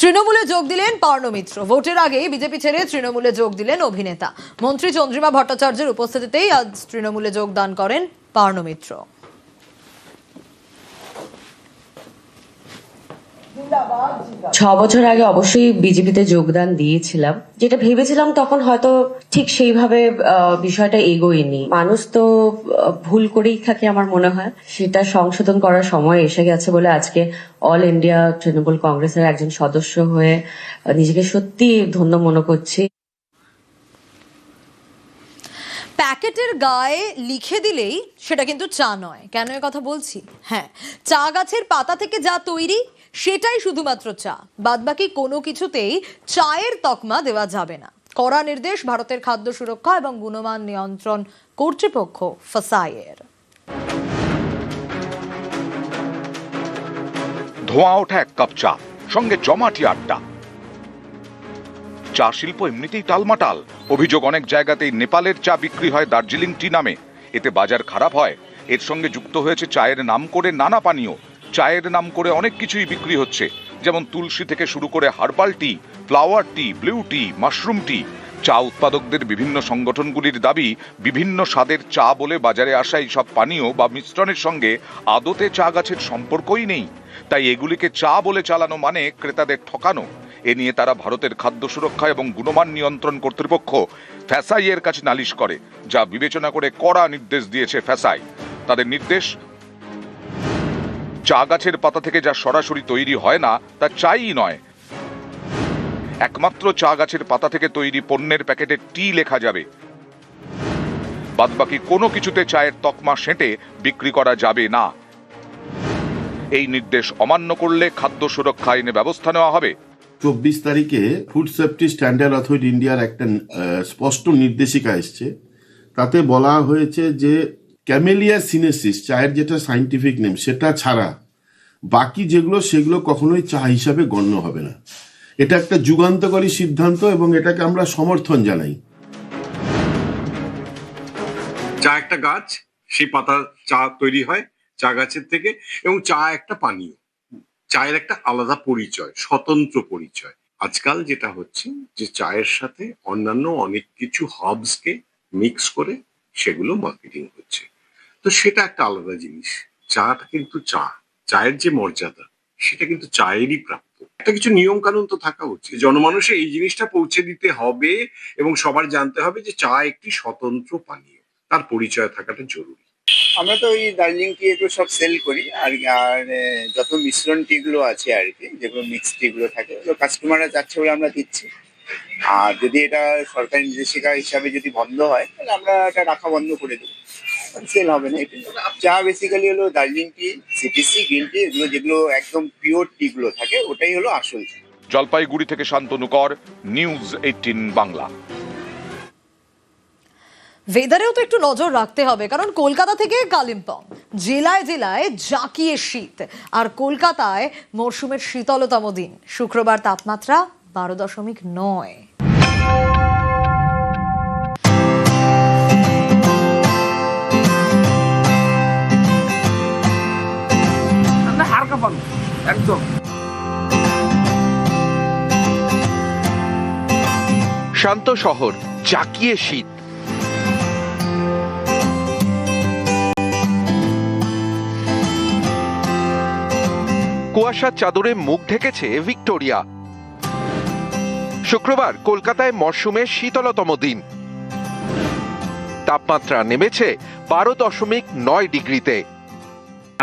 তৃণমূলে যোগ দিলেন পার্ণ মিত্র। ভোটের আগেই বিজেপি ছেড়ে তৃণমূলে যোগ দিলেন অভিনেতা। মন্ত্রী চন্দ্রিমা ভট্টাচার্যের উপস্থিতিতেই আজ তৃণমূলে যোগদান করেন পার্ণ মিত্র। 6 বছর আগে অবশ্যই বিজেপিতে যোগদান দিয়েছিলাম, যেটা ভেবেছিলাম তখন হয়তো ঠিক সেইভাবে বিষয়টা এগোয়নি। মানুষ তো ভুল করেই থাকে, আমার মনে হয় সেটা সংশোধন করার সময় এসে গেছে বলে আজকে অল ইন্ডিয়া তৃণমূল কংগ্রেসের একজন সদস্য হয়ে নিজেকে সত্যি ধন্য মনে করছি। প্যাকেটের গায়ে লিখে দিলেই সেটা কিন্তু চা নয়। কেন এ কথা বলছি? হ্যাঁ, চা গাছের পাতা থেকে যা তৈরি সেটাই শুধুমাত্র চা, বাদবাকি কোনো কিছুতেই চায়ের তকমা দেওয়া যাবে না। কড়া নির্দেশ ভারতের খাদ্য সুরক্ষা এবং গুণমান নিয়ন্ত্রণ কর্তৃপক্ষ ফাসাইয়ের। ধোঁয়া ওঠা এক কাপ চা, সঙ্গে জমাটি আড্ডা। চা শিল্প এমনিতেই টালমাটাল। অভিযোগ, অনেক জায়গাতেই নেপালের চা বিক্রি হয় দার্জিলিং টি নামে। এতে বাজার খারাপ হয়। এর সঙ্গে যুক্ত হয়েছে চায়ের নাম করে নানা পানীয়। চায়ের নাম করে অনেক কিছুই বিক্রি হচ্ছে, যেমন তুলসী থেকে শুরু করে হার্বাল টি, ফ্লাওয়ার টি, ব্লু টি, মাশরুম টি। চা উৎপাদকদের বিভিন্ন সংগঠনগুলির দাবি, বিভিন্ন স্বাদের চা বলে বাজারে আসা এই সব পানীয় বা মিশ্রণের সঙ্গে আদতে চা গাছের সম্পর্কই নেই। তাই এগুলিকে চা বলে চালানো মানে ক্রেতাদের ঠকানো। এ নিয়ে তারা ভারতের খাদ্য সুরক্ষা এবং গুণমান নিয়ন্ত্রণ কর্তৃপক্ষ ফ্যাসাইয়ের কাছে নালিশ করে, যা বিবেচনা করে কড়া নির্দেশ দিয়েছে ফ্যাসাই। তাদের নির্দেশ, চা গাছের পাতা থেকে যা সরাসরি তৈরি হয় না তা চাই নয়। একমাত্র চা গাছের পাতা থেকে তৈরি পণ্যের প্যাকেটে টি লেখা যাবে। বাদবাকি কোনো কিছুতে চায়ের তকমা সেঁটে বিক্রি করা যাবে না। এই নির্দেশ অমান্য করলে খাদ্য সুরক্ষা আইনে ব্যবস্থা নেওয়া হবে। 24 তারিখে ফুড সেফটি স্ট্যান্ডার্ড অথরিটি ইন্ডিয়ার একটা স্পষ্ট নির্দেশিকা এসছে। তাতে বলা হয়েছে যে ক্যামেলিয়া সিনেসিস, চায়ের যেটা সাইন্টিফিক নেম, সেটা ছাড়া বাকি যেগুলো সেগুলো কখনোই চা হিসাবে গণ্য হবে না। এটা একটা যুগান্তকারী সিদ্ধান্ত এবং এটাকে আমরা সমর্থন জানাই। চা একটা গাছ, সেই পাতা চা তৈরি হয় চা গাছের থেকে, এবং চা একটা পানীয়। চায়ের একটা আলাদা পরিচয়, স্বতন্ত্র পরিচয়। আজকাল যেটা হচ্ছে যে চায়ের সাথে অন্যান্য অনেক কিছু হার্বসকে মিক্স করে সেগুলো মার্কেটিং হচ্ছে। তো সেটা একটা আলাদা জিনিস। চাটা কিন্তু চা, চায়ের যে মর্যাদা সেটা কিন্তু চায়েরই প্রাপ্য। একটা কিছু নিয়ম কানুন তো থাকা উচিত, জনমানুষে এই জিনিসটা পৌঁছে দিতে হবে এবং সবার জানতে হবে যে চা একটি স্বতন্ত্র পানীয়, তার পরিচয় থাকাটা জরুরি। আমরা তো ওই দার্জিলিং টি এগুলো সব সেল করি, আর যত মিশ্রণ টি গুলো আছে আর কি, যেগুলো মিক্স টি গুলো থাকে, তো কাস্টমাররা চাচ্ছে বলে আমরা দিচ্ছি। আর যদি এটা সরকারি নির্দেশিকা হিসাবে যদি বন্ধ হয় তাহলে আমরা এটা রাখা বন্ধ করে দেবো, সেল হবে না। এটা চা বেসিক্যালি হলো দার্জিলিং টি, সিটিসি, গ্রিন টি, এগুলো যেগুলো একদম পিওর টি গুলো থাকে, ওটাই হলো আসল। জলপাইগুড়ি থেকে শান্তনু কর, নিউজ 18 বাংলা। ওয়েদারেও তো একটু নজর রাখতে হবে, কারণ কলকাতা থেকে কালিম্পং জেলায় জেলায় জাঁকিয়ে শীত। আর কলকাতায় মরশুমের শীতলতম দিন শুক্রবার, তাপমাত্রা 12.9। একদম শান্ত শহর, জাঁকিয়ে শীত। কুয়াশার চাদরে মুখ ঢেকেছে ভিক্টোরিয়া। শুক্রবার কলকাতায় মরশুমের শীতলতম দিন। তাপমাত্রা নেমেছে 12.9 ডিগ্রিতে।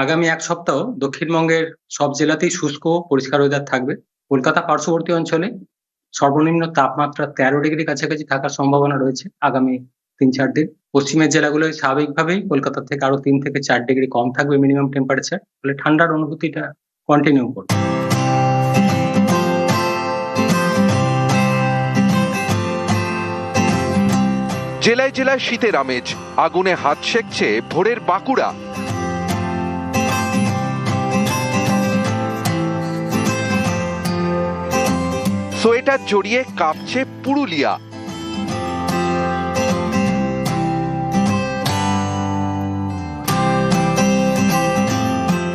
আগামী এক সপ্তাহ দক্ষিণবঙ্গের সব জেলাতেই শুষ্ক পরিষ্কার ওয়েদার থাকবে। কলকাতা পার্শ্ববর্তী অঞ্চলে সর্বনিম্ন তাপমাত্রা 13 ডিগ্রি কাছাকাছি থাকার সম্ভাবনা রয়েছে আগামী 3-4 দিন। পশ্চিমের জেলাগুলোয় স্বাভাবিকভাবেই কলকাতা থেকে আরো 3 থেকে 4 ডিগ্রি কম থাকবে মিনিমাম টেম্পারেচার, ফলে ঠান্ডার অনুভূতিটা কন্টিনিউ করবে। জেলায় জেলায় শীতের আমেজ, আগুনে হাত সেঁকছে ভোরের বাঁকুড়া। সোয়েটার জড়িয়ে কাঁপছে পুরুলিয়া।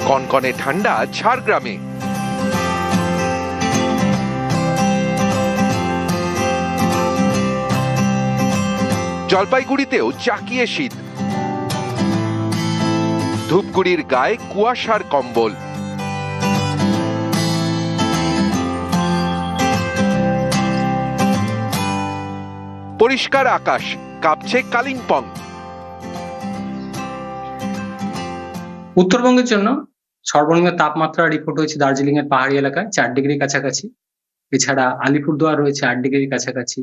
কনকনে ঠান্ডা ঝাড়গ্রামে। জলপাইগুড়িতেও চাকিয়ে শীত, ধূপগুড়ির গায়ে কুয়াশার কম্বল। পরিষ্কার আকাশ, কাঁপছে কালিম্পং। উত্তরবঙ্গের জন্য সর্বনিম্ন তাপমাত্রা রিপোর্ট হয়েছে দার্জিলিং এর পাহাড়ি এলাকায় 4 ডিগ্রির কাছাকাছি। এছাড়া আলিপুরদুয়ার রয়েছে 8 ডিগ্রির কাছাকাছি,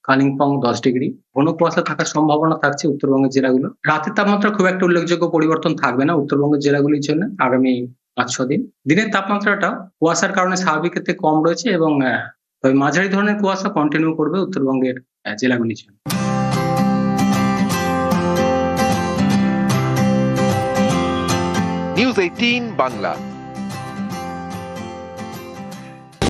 কালিম্পং 10 ডিগ্রি। ঘন কুয়াশা থাকার সম্ভাবনা থাকছে উত্তরবঙ্গের জেলাগুলো। রাতের তাপমাত্রা খুব একটা উল্লেখযোগ্য পরিবর্তন থাকবে না উত্তরবঙ্গের জেলাগুলির জন্য আগামী 5-6 দিন। দিনের তাপমাত্রাটা কুয়াশার কারণে স্বাভাবিকের থেকে কম রয়েছে এবং তবে মাঝারি ধরনের কুয়াশা কন্টিনিউ করবে উত্তরবঙ্গের জেলাগুলির জন্য। নিউজ 18 বাংলা।